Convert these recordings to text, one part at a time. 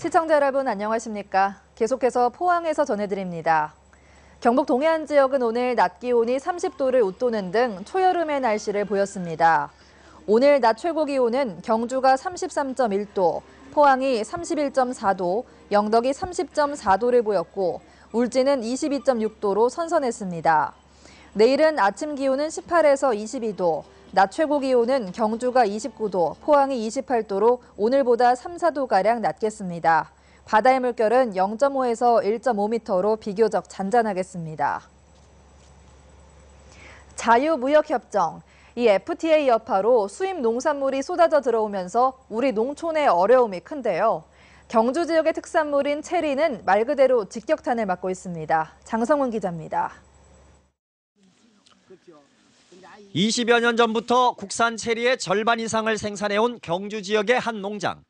시청자 여러분 안녕하십니까? 계속해서 포항에서 전해드립니다. 경북 동해안 지역은 오늘 낮 기온이 30도를 웃도는 등 초여름의 날씨를 보였습니다. 오늘 낮 최고 기온은 경주가 33.1도, 포항이 31.4도, 영덕이 30.4도를 보였고 울진은 22.6도로 선선했습니다. 내일은 아침 기온은 18에서 22도, 낮 최고 기온은 경주가 29도, 포항이 28도로 오늘보다 3, 4도가량 낮겠습니다. 바다의 물결은 0.5에서 1.5m로 비교적 잔잔하겠습니다. 자유무역협정, 이 FTA 여파로 수입 농산물이 쏟아져 들어오면서 우리 농촌의 어려움이 큰데요. 경주 지역의 특산물인 체리는 말 그대로 직격탄을 맞고 있습니다. 장성훈 기자입니다. 20여 년 전부터 국산 체리의 절반 이상을 생산해온 경주 지역의 한 농장.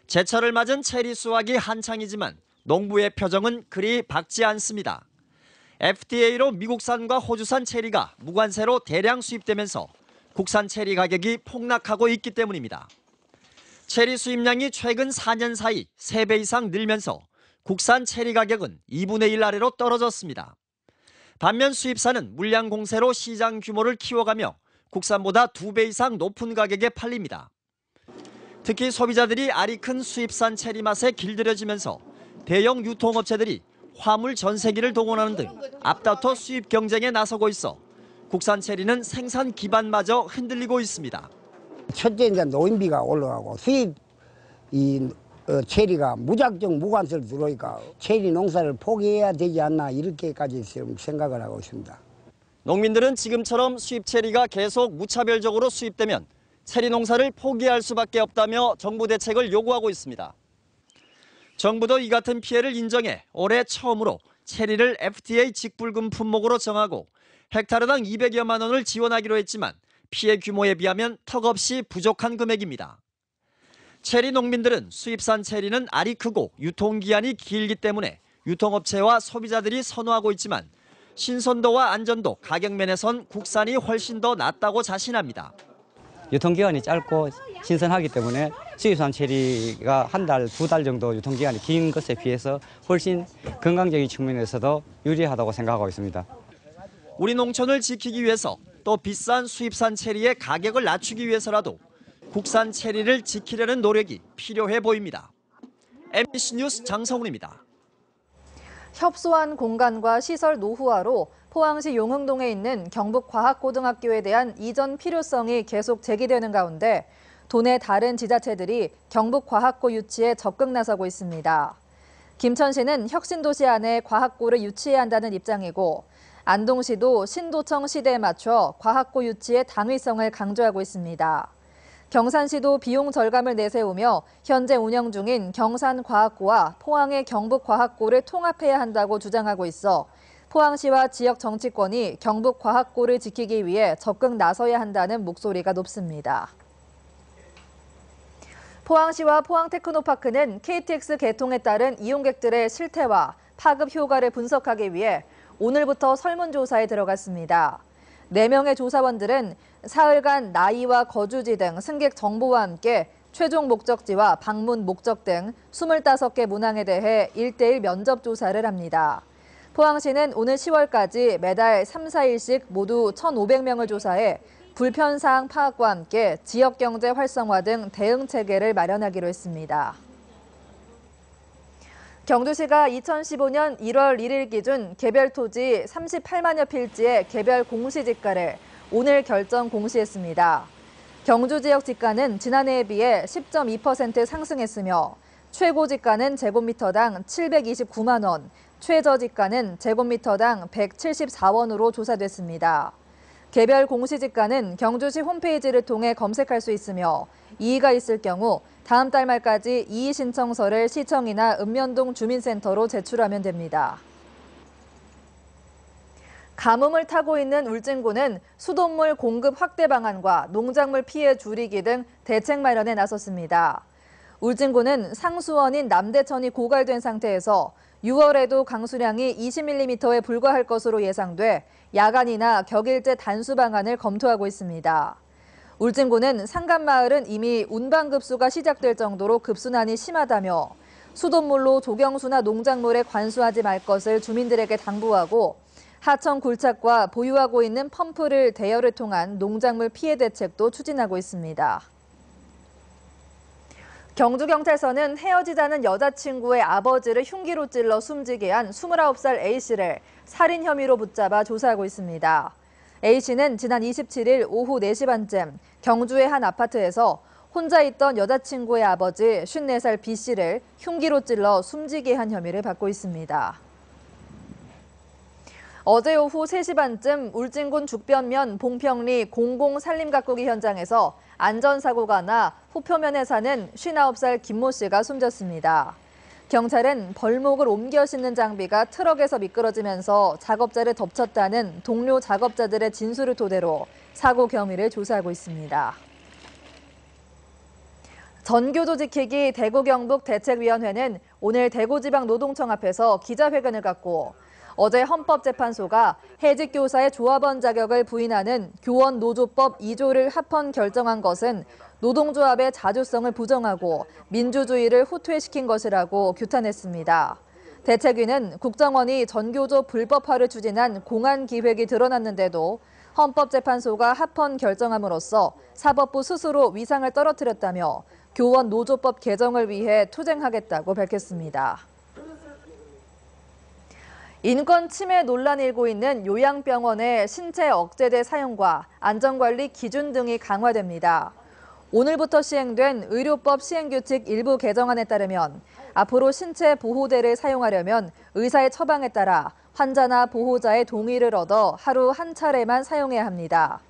제철을 맞은 체리 수확이 한창이지만 농부의 표정은 그리 밝지 않습니다. FTA로 미국산과 호주산 체리가 무관세로 대량 수입되면서 국산 체리 가격이 폭락하고 있기 때문입니다. 체리 수입량이 최근 4년 사이 3배 이상 늘면서 국산 체리 가격은 2분의 1 아래로 떨어졌습니다. 반면 수입산은 물량 공세로 시장 규모를 키워가며 국산보다 2배 이상 높은 가격에 팔립니다. 특히 소비자들이 알이 큰 수입산 체리 맛에 길들여지면서 대형 유통업체들이 화물 전세기를 동원하는 등 앞다퉈 수입 경쟁에 나서고 있어 국산 체리는 생산 기반마저 흔들리고 있습니다. 첫째 이제 노인비가 올라가고 수입 체리가 무작정 무관세로 들어오니까 체리 농사를 포기해야 되지 않나 이렇게까지 지금 생각을 하고 있습니다. 농민들은 지금처럼 수입 체리가 계속 무차별적으로 수입되면 체리 농사를 포기할 수밖에 없다며 정부 대책을 요구하고 있습니다. 정부도 이 같은 피해를 인정해 올해 처음으로 체리를 FTA 직불금 품목으로 정하고 헥타르당 200여만 원을 지원하기로 했지만 피해 규모에 비하면 턱없이 부족한 금액입니다. 체리 농민들은 수입산 체리는 알이 크고 유통기한이 길기 때문에 유통업체와 소비자들이 선호하고 있지만 신선도와 안전도, 가격 면에선 국산이 훨씬 더 낫다고 자신합니다. 유통기한이 짧고 신선하기 때문에 수입산 체리가 한 달, 2달 정도 유통기한이 긴 것에 비해서 훨씬 건강적인 측면에서도 유리하다고 생각하고 있습니다. 우리 농촌을 지키기 위해서 또 비싼 수입산 체리의 가격을 낮추기 위해서라도 국산 체리를 지키려는 노력이 필요해 보입니다. MBC 뉴스 장성훈입니다. 협소한 공간과 시설 노후화로 포항시 용흥동에 있는 경북과학고등학교에 대한 이전 필요성이 계속 제기되는 가운데 도내 다른 지자체들이 경북과학고 유치에 적극 나서고 있습니다. 김천시는 혁신도시 안에 과학고를 유치해야 한다는 입장이고 안동시도 신도청 시대에 맞춰 과학고 유치의 당위성을 강조하고 있습니다. 경산시도 비용 절감을 내세우며 현재 운영 중인 경산과학고와 포항의 경북과학고를 통합해야 한다고 주장하고 있어 포항시와 지역 정치권이 경북과학고를 지키기 위해 적극 나서야 한다는 목소리가 높습니다. 포항시와 포항테크노파크는 KTX 개통에 따른 이용객들의 실태와 파급 효과를 분석하기 위해 오늘부터 설문조사에 들어갔습니다. 4명의 조사원들은 사흘간 나이와 거주지 등 승객 정보와 함께 최종 목적지와 방문 목적 등 25개 문항에 대해 1:1 면접 조사를 합니다. 포항시는 오늘 10월까지 매달 3, 4일씩 모두 1,500명을 조사해 불편사항 파악과 함께 지역경제 활성화 등 대응 체계를 마련하기로 했습니다. 경주시가 2015년 1월 1일 기준 개별 토지 38만여 필지의 개별 공시지가를 오늘 결정 공시했습니다. 경주 지역 지가는 지난해에 비해 10.2% 상승했으며 최고 지가는 제곱미터당 729만 원, 최저 지가는 제곱미터당 174원으로 조사됐습니다. 개별 공시지가는 경주시 홈페이지를 통해 검색할 수 있으며 이의가 있을 경우 다음 달 말까지 이의 신청서를 시청이나 읍면동 주민센터로 제출하면 됩니다. 가뭄을 타고 있는 울진군은 수돗물 공급 확대 방안과 농작물 피해 줄이기 등 대책 마련에 나섰습니다. 울진군은 상수원인 남대천이 고갈된 상태에서 6월에도 강수량이 20mm에 불과할 것으로 예상돼 야간이나 격일제 단수 방안을 검토하고 있습니다. 울진군은 상간마을은 이미 운반급수가 시작될 정도로 급순환이 심하다며 수돗물로 조경수나 농작물에 관수하지 말 것을 주민들에게 당부하고 하천 굴착과 보유하고 있는 펌프를 대여를 통한 농작물 피해 대책도 추진하고 있습니다. 경주경찰서는 헤어지자는 여자친구의 아버지를 흉기로 찔러 숨지게 한 29살 A씨를 살인 혐의로 붙잡아 조사하고 있습니다. A씨는 지난 27일 오후 4시 반쯤 경주의 한 아파트에서 혼자 있던 여자친구의 아버지 54살 B씨를 흉기로 찔러 숨지게 한 혐의를 받고 있습니다. 어제 오후 3시 반쯤 울진군 죽변면 봉평리 공공산림 가꾸기 현장에서 안전사고가 나 후표면에 사는 59살 김모 씨가 숨졌습니다. 경찰은 벌목을 옮겨 싣는 장비가 트럭에서 미끄러지면서 작업자를 덮쳤다는 동료 작업자들의 진술을 토대로 사고 경위를 조사하고 있습니다. 전교조 지키기 대구경북대책위원회는 오늘 대구지방노동청 앞에서 기자회견을 갖고 어제 헌법재판소가 해직교사의 조합원 자격을 부인하는 교원노조법 2조를 합헌 결정한 것은 노동조합의 자주성을 부정하고 민주주의를 후퇴시킨 것이라고 규탄했습니다. 대책위는 국정원이 전교조 불법화를 추진한 공안 기획이 드러났는데도 헌법재판소가 합헌 결정함으로써 사법부 스스로 위상을 떨어뜨렸다며 교원노조법 개정을 위해 투쟁하겠다고 밝혔습니다. 인권 침해 논란이 일고 있는 요양병원의 신체 억제제 사용과 안전관리 기준 등이 강화됩니다. 오늘부터 시행된 의료법 시행규칙 일부 개정안에 따르면 앞으로 신체 보호대를 사용하려면 의사의 처방에 따라 환자나 보호자의 동의를 얻어 하루 한 차례만 사용해야 합니다.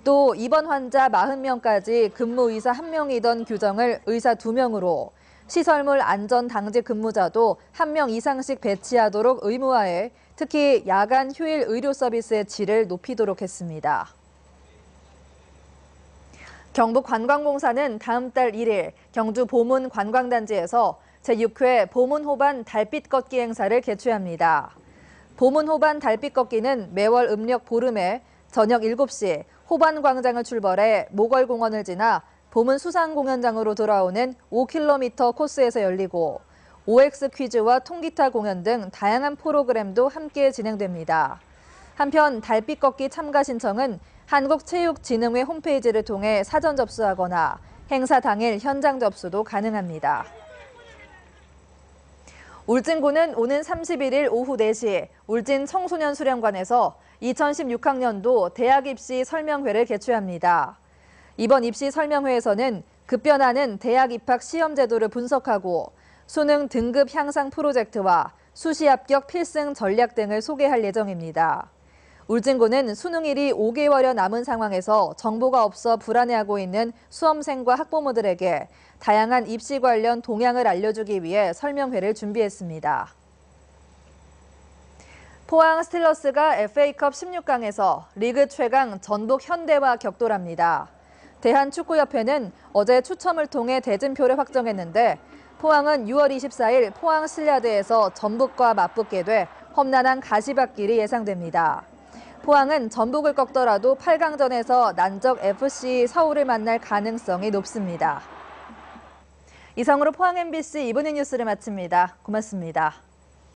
또 입원 환자 40명까지 근무 의사 1명이던 규정을 의사 2명으로 시설물 안전 당직 근무자도 1명 이상씩 배치하도록 의무화해 특히 야간 휴일 의료 서비스의 질을 높이도록 했습니다. 경북관광공사는 다음 달 1일 경주 보문 관광단지에서 제6회 보문호반 달빛 걷기 행사를 개최합니다. 보문호반 달빛 걷기는 매월 음력 보름에 저녁 7시 호반광장을 출발해 모걸공원을 지나 보문 수상공연장으로 돌아오는 5km 코스에서 열리고 OX 퀴즈와 통기타 공연 등 다양한 프로그램도 함께 진행됩니다. 한편 달빛 걷기 참가 신청은 한국체육진흥회 홈페이지를 통해 사전 접수하거나 행사 당일 현장 접수도 가능합니다. 울진군은 오는 31일 오후 4시 울진 청소년 수련관에서 2016학년도 대학 입시 설명회를 개최합니다. 이번 입시 설명회에서는 급변하는 대학 입학 시험 제도를 분석하고 수능 등급 향상 프로젝트와 수시 합격 필승 전략 등을 소개할 예정입니다. 울진군은 수능일이 5개월여 남은 상황에서 정보가 없어 불안해하고 있는 수험생과 학부모들에게 다양한 입시 관련 동향을 알려주기 위해 설명회를 준비했습니다. 포항 스틸러스가 FA컵 16강에서 리그 최강 전북 현대와 격돌합니다. 대한축구협회는 어제 추첨을 통해 대진표를 확정했는데 포항은 6월 24일 포항 실야드에서 전북과 맞붙게 돼 험난한 가시밭길이 예상됩니다. 포항은 전북을 꺾더라도 8강전에서 난적 FC 서울을 만날 가능성이 높습니다. 이상으로 포항 MBC 이브닝 뉴스를 마칩니다. 고맙습니다.